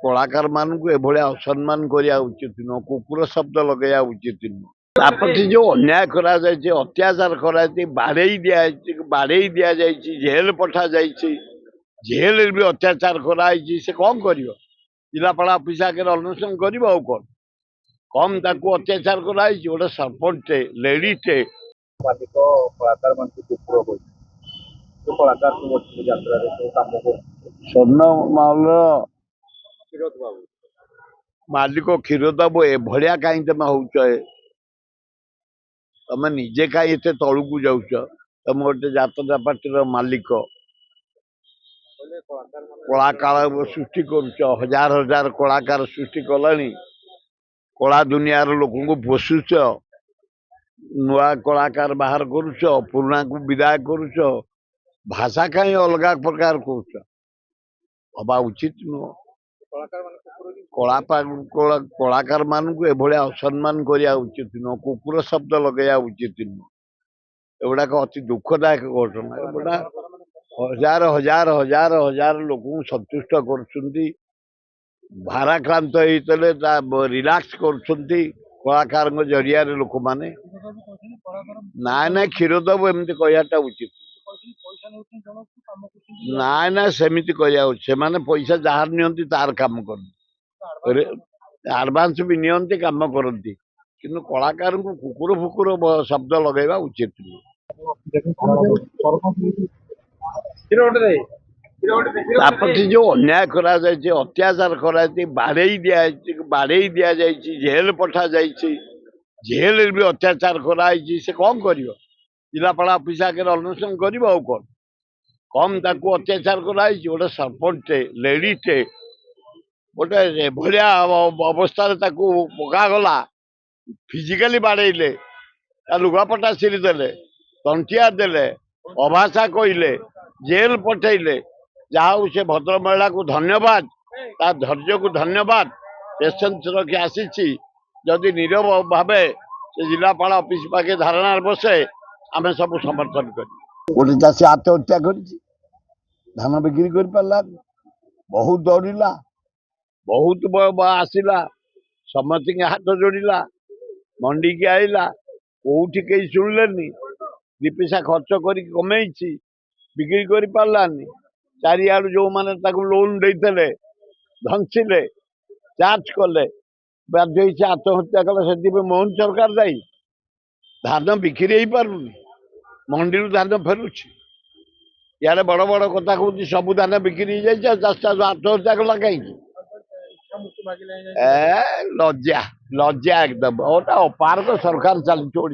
कलाकार मान असम्मान करिया उचित नुह कुकुर शब्द लगे उचित नुह प्रति जो अन्याय करा अत्याचार करा बाड़े दि जाए जेल पठा जाए जेल भी अत्याचार कराई से कौन कर जिलापाल अफिस आगे अनुष्ठान कर कौन कम ताकू अत्याचार कराई गोटे सरपंच लेडीटे मालिक कलाकार मान कुकुर बोल तो कलाकार सब यात्रा काम कर स्वर्ण माल क्षीरोद बाबू मालिक क्षीर दब एभलिया कहीं तुम हो तुम निजे कहीं एत तलू जाऊच तुम गोटे जात्रा पार्टी मालिक कलाकार सृष्टि करुच हजार हजार कलाकार सृष्टि कला कला दुनिया लोक को पोषुच नुआ कलाकार बाहर करुच पुराणा को विदाय करुच भाषा कहीं अलग प्रकार करुच हवा उचित नुह कलाकार मान असम्मान करिया उचित नुह कुकुर शब्द लगे उचित नुह एगुड़ाक अति दुखदायक घटना एगुड़ा हजार हजार हजार हजार लोक सन्तुष्ट कर भाराक्रांत होते रिलैक्स कलाकार जरिया लोक मैंने ना ना क्षीर दब एमती कहटा उचित ना ना सेमती कहने पैसा जार नि तार कम कर आडभांस भी नियंती काम करती किंतु कलाकार को कुकुर फुकुर शब्द लगेगा उचित प्रति जो अन्याय करा अत्याचार कराई बाड़े दि जाए जेल पठा जाए जेल भी अत्याचार कराई से कौन कर जिलापाल अफिस आगे अनुष्ठान कर कौन कम ताकू अत्याचार कराई गोटे सरपंच लेडीटे गोटे भलिया अवस्था पकागला फिजिकाली बाड़े लुगापटा चिरीदे तंटिया देले अभाषा कहले जेल पठेले जहाँ से भद्र महिला को धन्यवाद ता धैर्य को धन्यवाद पेसेंस रखी आसी जदि नीरव भावे से जिलापाल अफिस पाखे धारणा बसे आम सब समर्थन कर गोटे चाषी आत्महत्या कर धान बिक्री कर पारा बहुत दौड़ा बहुत आसला समस्त हाथ जोड़ला मंडी की आईला कौटी कहीं शुणिले दी पैसा खर्च कर कमे बिक्री कर पारानी चारिआड़ जो मैंने लोन देते धंसिले चार्ज कले बाध्य से आत्महत्या कले से मोहन सरकार दायी धान बिक्री हो पारुनी मंडी धान फेरुची इे बड़ बड़ कथा कहूँ सब धान बिक्री हो जाए चाष आत्महत्या कला कहीं लज्जा लज्जा एकदम गोटे अपार तो सरकार चलती